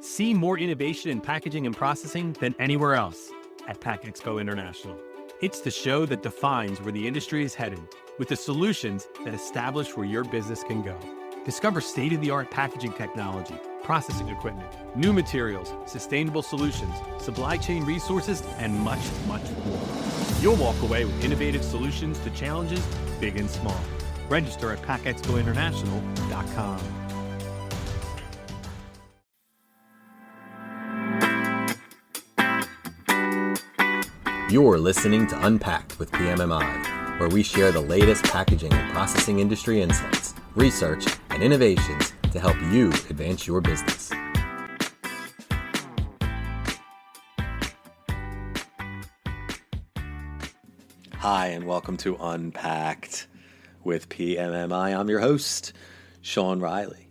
See more innovation in packaging and processing than anywhere else at PACK EXPO International. It's the show that defines where the industry is headed, with the solutions that establish where your business can go. Discover state-of-the-art packaging technology, processing equipment, new materials, sustainable solutions, supply chain resources, and much, much more. You'll walk away with innovative solutions to challenges big and small. Register at packexpointernational.com. You're listening to Unpacked with PMMI, where we share the latest packaging and processing industry insights, research, and innovations to help you advance your business. Hi, and welcome to Unpacked with PMMI. I'm your host, Sean Riley.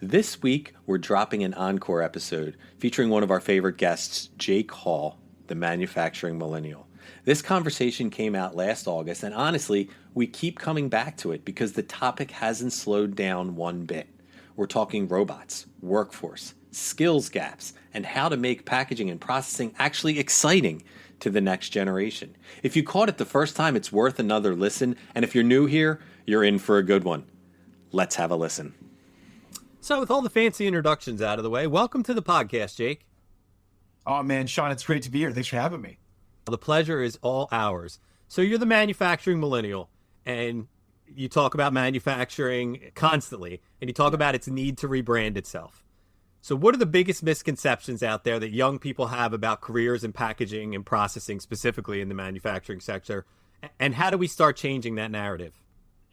This week, we're dropping an encore episode featuring one of our favorite guests, Jake Hall, the Manufacturing Millennial. This conversation came out last August, and honestly, we keep coming back to it because the topic hasn't slowed down one bit. We're talking robots, workforce, skills gaps, and how to make packaging and processing actually exciting to the next generation. If you caught it the first time, it's worth another listen, and if you're new here, you're in for a good one. Let's have a listen. So with all the fancy introductions out of the way, welcome to the podcast, Jake. Oh, man, Sean, it's great to be here. Thanks for having me. The pleasure is all ours. So you're the manufacturing millennial, and you talk about manufacturing constantly, and you talk about its need to rebrand itself. So what are the biggest misconceptions out there that young people have about careers in packaging and processing, specifically in the manufacturing sector, and how do we start changing that narrative?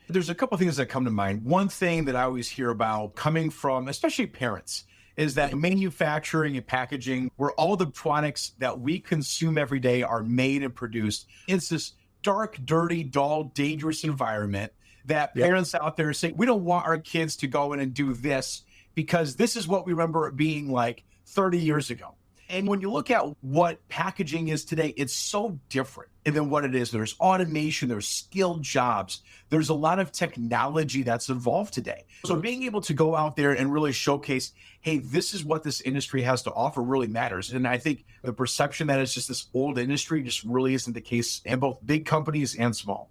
There's a couple of things that come to mind. One thing that I always hear about coming from, especially parents, is that manufacturing and packaging, where all the products that we consume every day are made and produced, it's this dark, dirty, dull, dangerous environment that parents out there say, we don't want our kids to go in and do this because this is what we remember it being like 30 years ago. And when you look at what packaging is today, it's so different than what it is. There's automation, there's skilled jobs, there's a lot of technology that's involved today. So being able to go out there and really showcase, hey, this is what this industry has to offer really matters. And I think the perception that it's just this old industry just really isn't the case in both big companies and small.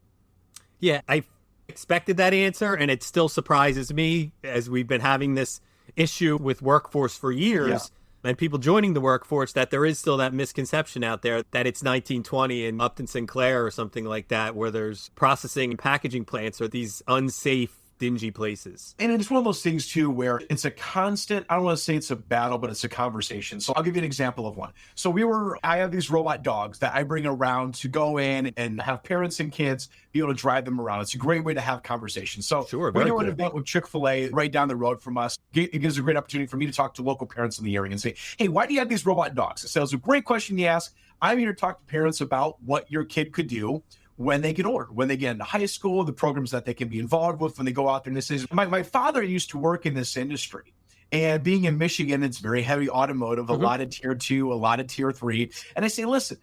Yeah, I expected that answer, and it still surprises me as we've been having this issue with workforce for years. Yeah. And people joining the workforce, that there is still that misconception out there that it's 1920 in Upton Sinclair or something like that, where there's processing and packaging plants or these unsafe, dingy places. And it's one of those things too, where it's a constant, I don't want to say it's a battle, but it's a conversation. So I'll give you an example of one. So I have these robot dogs that I bring around to go in and have parents and kids be able to drive them around. It's a great way to have conversations. So sure, we're doing an event with Chick-fil-A right down the road from us. It gives a great opportunity for me to talk to local parents in the area and say, hey, why do you have these robot dogs? So it's a great question you ask. I'm here to talk to parents about what your kid could do when they get older, when they get into high school, the programs that they can be involved with when they go out there. And this is, my father used to work in this industry. And being in Michigan, it's very heavy automotive, a lot of tier 2, a lot of tier 3. And I say, listen,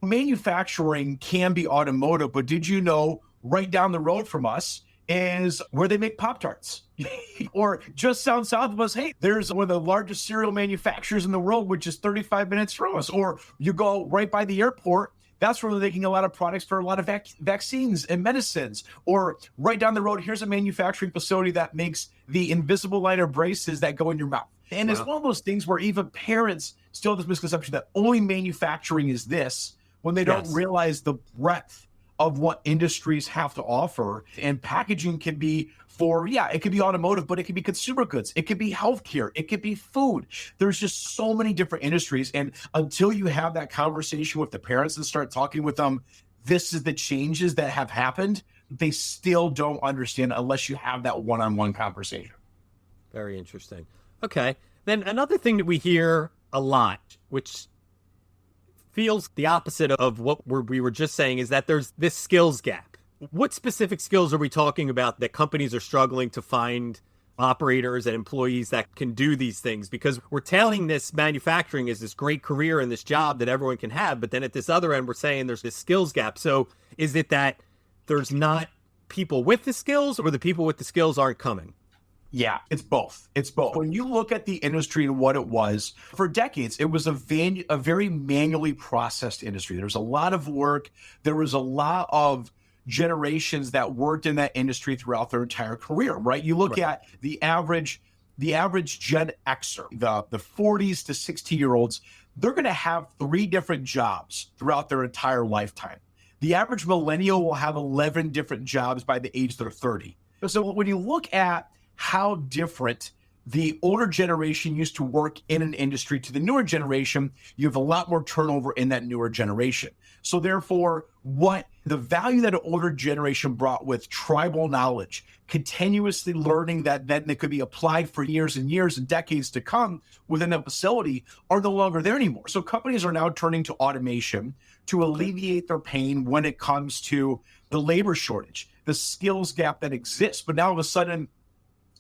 manufacturing can be automotive, but did you know right down the road from us is where they make Pop-Tarts? Or just south of us, hey, there's one of the largest cereal manufacturers in the world, which is 35 minutes from us. Or you go right by the airport, that's where they're making a lot of products for a lot of vaccines and medicines. Or right down the road, here's a manufacturing facility that makes the invisible liner braces that go in your mouth. And It's one of those things where even parents still have this misconception that only manufacturing is this, when they don't realize the breadth of what industries have to offer. And packaging can be it could be automotive, but it could be consumer goods. It could be healthcare. It could be food. There's just so many different industries. And until you have that conversation with the parents and start talking with them, this is the changes that have happened, they still don't understand unless you have that one-on-one conversation. Very interesting. Okay. Then another thing that we hear a lot, which feels the opposite of what we were just saying, is that there's this skills gap. What specific skills are we talking about that companies are struggling to find operators and employees that can do these things? Because we're telling this manufacturing is this great career and this job that everyone can have, but then at this other end, we're saying there's this skills gap. So is it that there's not people with the skills, or the people with the skills aren't coming? Yeah, it's both. It's both. When you look at the industry and what it was, for decades, it was a very manually processed industry. There was a lot of work. There was a lot of generations that worked in that industry throughout their entire career, right? You look at the average Gen Xer, the 40s to 60-year-olds, they're going to have 3 different jobs throughout their entire lifetime. The average millennial will have 11 different jobs by the age they're 30. So when you look at how different the older generation used to work in an industry to the newer generation, you have a lot more turnover in that newer generation. So therefore, what the value that an older generation brought with tribal knowledge, continuously learning that then they could be applied for years and years and decades to come within a facility, are no longer there anymore. So companies are now turning to automation to alleviate their pain when it comes to the labor shortage, the skills gap that exists. But now all of a sudden,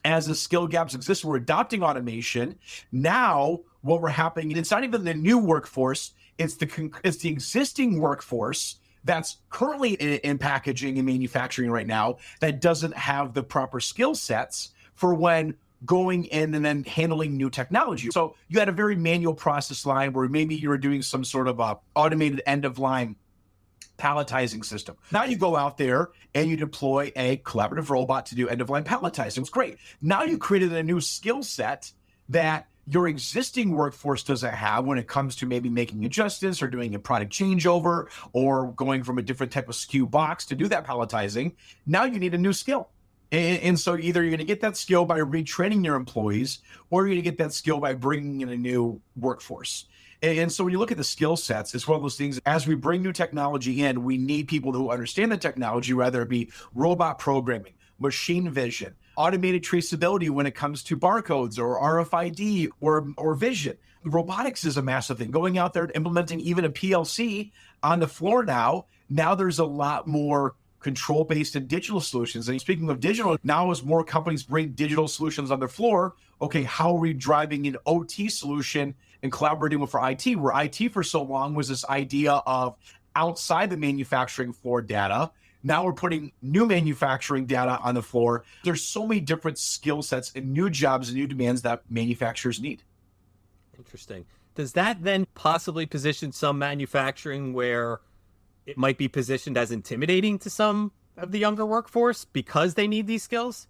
as the skill gaps exist, we're adopting automation. Now, what we're happening, it's not even the new workforce, it's the existing workforce that's currently in packaging and manufacturing right now that doesn't have the proper skill sets for when going in and then handling new technology. So you had a very manual process line where maybe you were doing some sort of a automated end-of-line palletizing system. Now you go out there and you deploy a collaborative robot to do end-of-line palletizing. It's great. Now you created a new skill set that your existing workforce doesn't have when it comes to maybe making adjustments or doing a product changeover or going from a different type of SKU box to do that palletizing. Now you need a new skill. And so either you're going to get that skill by retraining your employees, or you're going to get that skill by bringing in a new workforce. And so when you look at the skill sets, it's one of those things, as we bring new technology in, we need people who understand the technology, whether it be robot programming, machine vision, automated traceability when it comes to barcodes or RFID or vision. Robotics is a massive thing. Going out there and implementing even a PLC on the floor now there's a lot more control-based and digital solutions. And speaking of digital, now as more companies bring digital solutions on their floor, okay, how are we driving an OT solution and collaborating with our IT, where IT for so long was this idea of outside the manufacturing floor data. Now we're putting new manufacturing data on the floor. There's so many different skill sets and new jobs and new demands that manufacturers need. Interesting. Does that then possibly position some manufacturing where it might be positioned as intimidating to some of the younger workforce because they need these skills?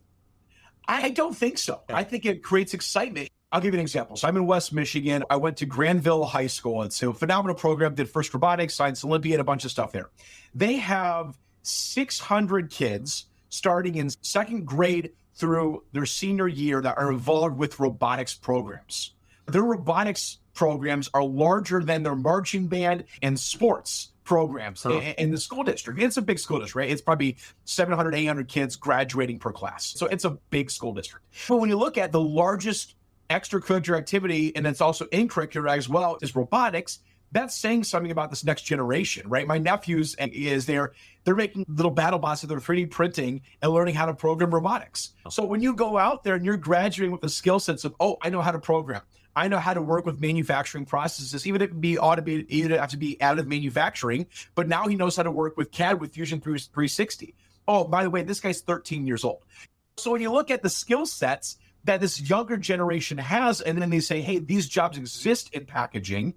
I don't think so. I think it creates excitement. I'll give you an example. So I'm in West Michigan. I went to Granville High School. It's a phenomenal program, did FIRST Robotics, Science Olympiad, a bunch of stuff there. They have 600 kids starting in second grade through their senior year that are involved with robotics programs. Their robotics programs are larger than their marching band and sports programs in the school district. It's a big school district, right? It's probably 700, 800 kids graduating per class. So it's a big school district. But when you look at the largest extracurricular activity, and it's also in curricular as well, is robotics, that's saying something about this next generation, right? My nephews they're making little battle bots that they're 3D printing and learning how to program robotics. So when you go out there and you're graduating with the skill sets of, oh, I know how to program, I know how to work with manufacturing processes, even if it be automated, even if it have to be additive manufacturing, but now he knows how to work with CAD with Fusion 360. Oh, by the way, this guy's 13 years old. So when you look at the skill sets that this younger generation has, and then they say, hey, these jobs exist in packaging,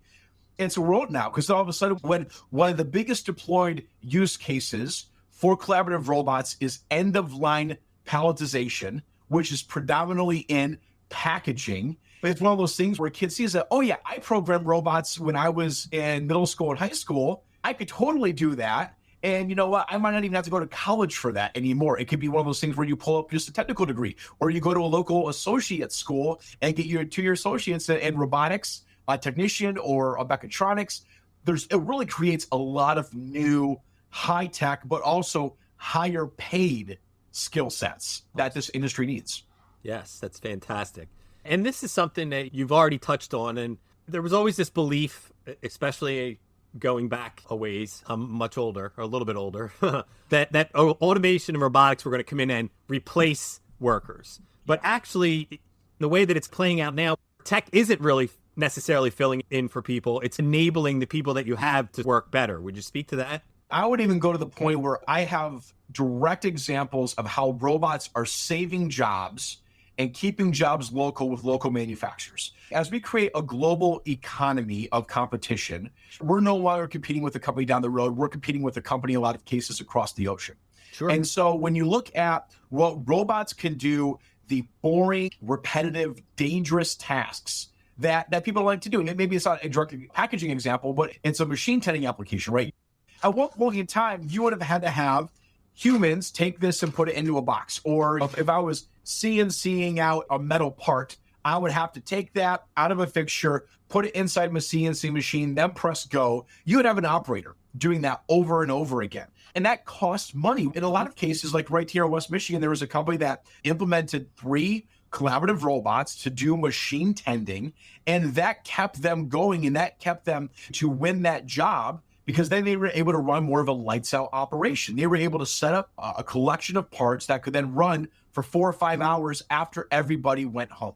it's a world now, because all of a sudden, when one of the biggest deployed use cases for collaborative robots is end-of-line palletization, which is predominantly in packaging. But it's one of those things where kids see that, oh yeah, I programmed robots when I was in middle school and high school. I could totally do that. And you know what? I might not even have to go to college for that anymore. It could be one of those things where you pull up just a technical degree, or you go to a local associate school and get your 2-year associates in robotics, a technician, or a mechatronics. It really creates a lot of new high tech, but also higher paid skill sets that this industry needs. Yes, that's fantastic. And this is something that you've already touched on. And there was always this belief, especially going back a ways, I'm much older, or a little bit older, that automation and robotics were going to come in and replace workers. But actually, the way that it's playing out now, tech isn't really necessarily filling in for people. It's enabling the people that you have to work better. Would you speak to that? I would even go to the point where I have direct examples of how robots are saving jobs and keeping jobs local with local manufacturers. As we create a global economy of competition, we're no longer competing with a company down the road. We're competing with a company, in a lot of cases, across the ocean. Sure. And so when you look at what robots can do, the boring, repetitive, dangerous tasks that people like to do, and maybe it's not a direct packaging example, but it's a machine tending application, right? At one point in time, you would have had to have humans take this and put it into a box. Or if I was CNCing out a metal part, I would have to take that out of a fixture, put it inside my CNC machine, then press go. You would have an operator doing that over and over again. And that costs money. In a lot of cases, like right here in West Michigan, there was a company that implemented 3 collaborative robots to do machine tending. And that kept them going, and that kept them to win that job, because then they were able to run more of a lights out operation. They were able to set up a collection of parts that could then run for 4 or 5 hours after everybody went home.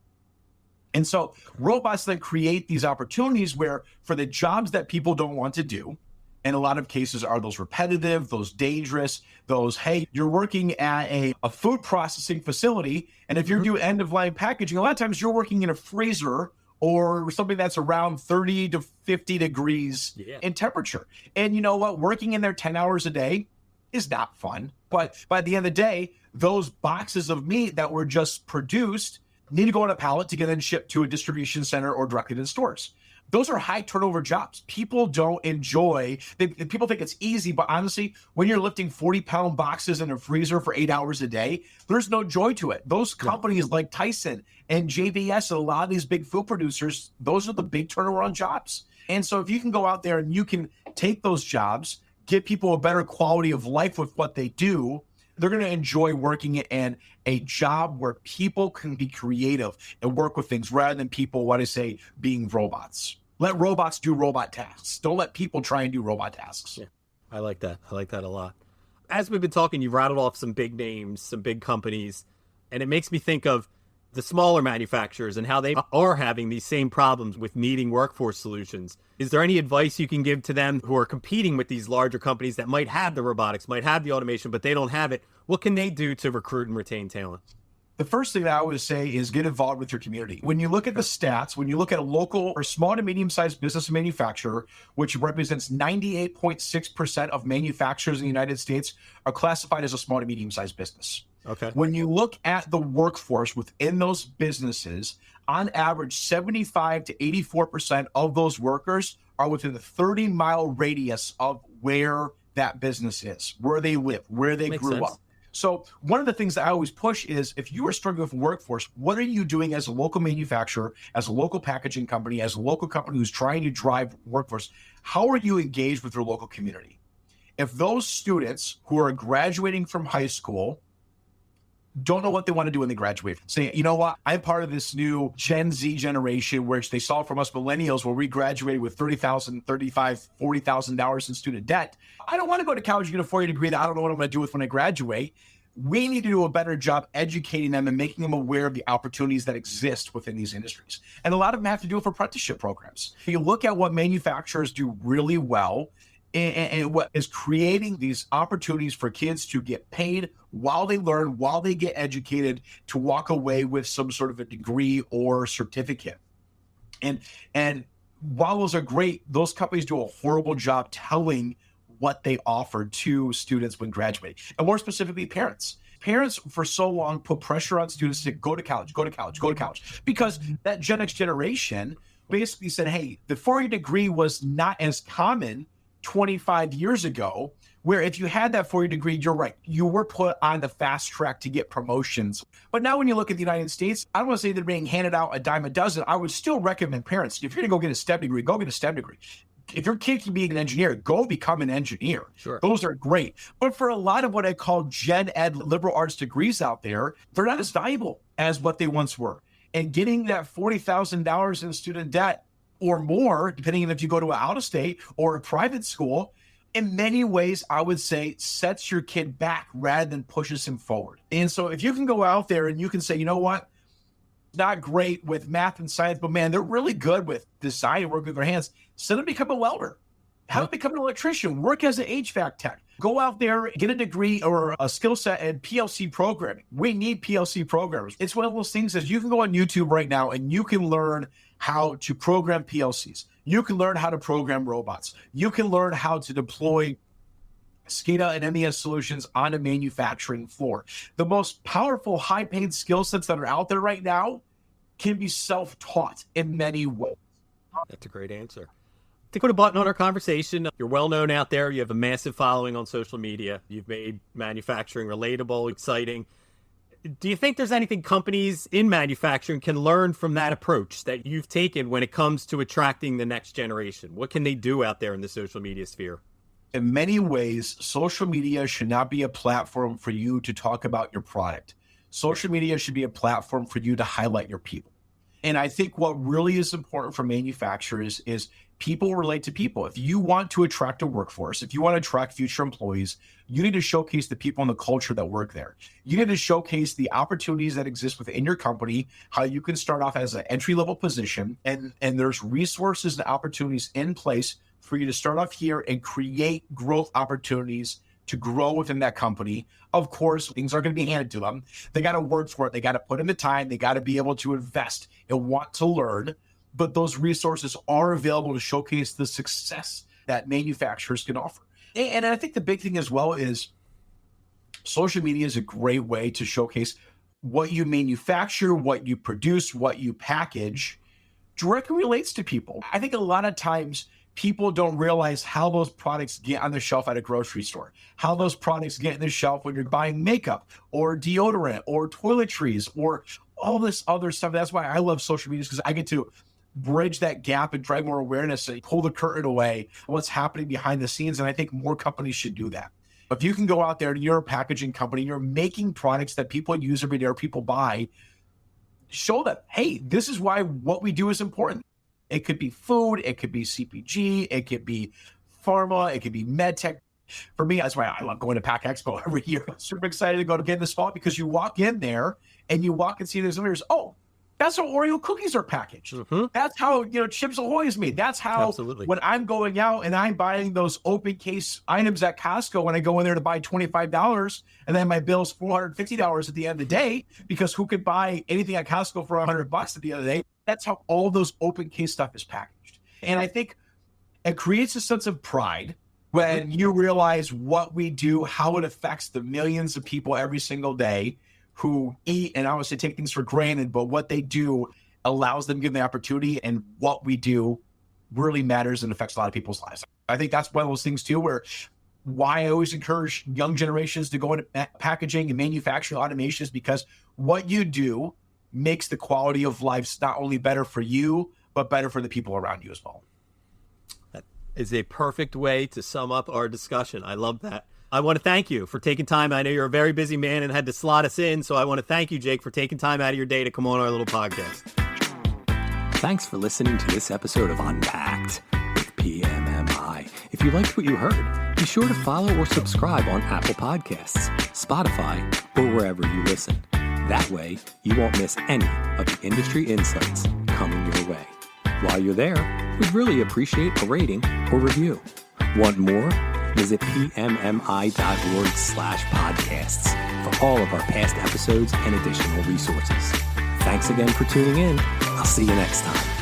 And so robots then create these opportunities where, for the jobs that people don't want to do, and a lot of cases are those repetitive, those dangerous, those, hey, you're working at a food processing facility, and if you're doing end-of-line packaging, a lot of times you're working in a freezer or something that's around 30 to 50 degrees in temperature. And you know what? Working in there 10 hours a day is not fun. But by the end of the day, those boxes of meat that were just produced need to go on a pallet to get then shipped to a distribution center or directly to the stores. Those are high turnover jobs. People don't enjoy, people think it's easy, but honestly, when you're lifting 40-pound boxes in a freezer for 8 hours a day, there's no joy to it. Those companies like Tyson and JBS and a lot of these big food producers, those are the big turnaround jobs. And so if you can go out there and you can take those jobs, give people a better quality of life with what they do, they're going to enjoy working in a job where people can be creative and work with things rather than people, what I say, being robots. Let robots do robot tasks. Don't let people try and do robot tasks. Yeah, I like that. I like that a lot. As we've been talking, you rattled off some big names, some big companies, and it makes me think of the smaller manufacturers and how they are having these same problems with needing workforce solutions. Is there any advice you can give to them who are competing with these larger companies that might have the robotics, might have the automation, but they don't have it? What can they do to recruit and retain talent? The first thing that I would say is get involved with your community. When you look at the stats, when you look at a local or small to medium-sized business manufacturer, which represents 98.6% of manufacturers in the United States, are classified as a small to medium-sized business. Okay. When you look at the workforce within those businesses, on average, 75 to 84% of those workers are within the 30-mile radius of where that business is, where they live, where they grew up. So one of the things that I always push is, if you are struggling with workforce, what are you doing as a local manufacturer, as a local packaging company, as a local company who's trying to drive workforce? How are you engaged with your local community? If those students who are graduating from high school don't know what they want to do when they graduate, say, you know what, I'm part of this new Gen Z generation, which they saw from us millennials, where we graduated with $30,000, $35,000, $40,000 in student debt. I don't want to go to college and get a 4-year degree that I don't know what I'm going to do with when I graduate. We need to do a better job educating them and making them aware of the opportunities that exist within these industries. And a lot of them have to do it for apprenticeship programs. If you look at what manufacturers do really well, and what is creating these opportunities for kids to get paid while they learn, while they get educated, to walk away with some sort of a degree or certificate. And while those are great, those companies do a horrible job telling what they offer to students when graduating, and more specifically, parents. Parents for so long put pressure on students to go to college, go to college, go to college, because that Gen X generation basically said, hey, the 4-year degree was not as common 25 years ago, where if you had that 4-year degree, you're right, you were put on the fast track to get promotions. But now when you look at the United States, I don't want to say they're being handed out a dime a dozen. I would still recommend parents, if you're going to go get a STEM degree, go get a STEM degree. If your kid can be an engineer, go become an engineer. Sure. Those are great. But for a lot of what I call gen ed liberal arts degrees out there, they're not as valuable as what they once were. And getting that $40,000 in student debt or more, depending on if you go to an out-of-state or a private school, in many ways, I would say, sets your kid back rather than pushes him forward. And so if you can go out there and you can say, you know what, not great with math and science, but man, they're really good with design and working with their hands, send them to become a welder. How to become an electrician, work as an HVAC tech, go out there, get a degree or a skill set in PLC programming. We need PLC programmers. It's one of those things that you can go on YouTube right now and you can learn how to program PLCs. You can learn how to program robots. You can learn how to deploy SCADA and MES solutions on a manufacturing floor. The most powerful, high-paid skill sets that are out there right now can be self-taught in many ways. That's a great answer. To put a button on our conversation, you're well known out there. You have a massive following on social media. You've made manufacturing relatable, exciting. Do you think there's anything companies in manufacturing can learn from that approach that you've taken when it comes to attracting the next generation? What can they do out there in the social media sphere? In many ways, social media should not be a platform for you to talk about your product. Social media should be a platform for you to highlight your people. And I think what really is important for manufacturers is people relate to people. If you want to attract a workforce, if you want to attract future employees, you need to showcase the people and the culture that work there. You need to showcase the opportunities that exist within your company, how you can start off as an entry-level position, and there's resources and opportunities in place for you to start off here and create growth opportunities to grow within that company. Of course, things are going to be handed to them. They got to work for it. They got to put in the time. They got to be able to invest and want to learn. But those resources are available to showcase the success that manufacturers can offer. And I think the big thing as well is social media is a great way to showcase what you manufacture, what you produce, what you package directly relates to people. I think a lot of times people don't realize how those products get on the shelf at a grocery store, how those products get on the shelf when you're buying makeup or deodorant or toiletries or all this other stuff. That's why I love social media, because I get to bridge that gap and drive more awareness and pull the curtain away what's happening behind the scenes. And I think more companies should do that. If you can go out there and you're a packaging company, you're making products that people use every day or people buy, show them, hey, this is why what we do is important. It could be food, it could be CPG, it could be pharma, it could be med tech. For me, that's why I love going to PACK EXPO every year. I'm super excited to go to get in this fall, because you walk in there and you walk and see there's oh, that's how Oreo cookies are packaged. Mm-hmm. That's how, Chips Ahoy is made. That's how, absolutely, when I'm going out and I'm buying those open case items at Costco, when I go in there to buy $25 and then my bill's $450 at the end of the day, because who could buy anything at Costco for $100 at the end of the day? That's how all those open case stuff is packaged. And I think it creates a sense of pride when you realize what we do, how it affects the millions of people every single day who eat and obviously take things for granted, but what they do allows them to give them the opportunity, and what we do really matters and affects a lot of people's lives. I think that's one of those things too, why I always encourage young generations to go into packaging and manufacturing automation, is because what you do makes the quality of life not only better for you, but better for the people around you as well. That is a perfect way to sum up our discussion. I love that. I want to thank you for taking time. I know you're a very busy man and had to slot us in, so I want to thank you, Jake, for taking time out of your day to come on our little podcast. Thanks for listening to this episode of Unpacked with PMMI. If you liked what you heard, be sure to follow or subscribe on Apple Podcasts, Spotify, or wherever you listen. That way, you won't miss any of the industry insights coming your way. While you're there, we'd really appreciate a rating or review. Want more? Visit pmmi.org/podcasts for all of our past episodes and additional resources. Thanks again for tuning in. I'll see you next time.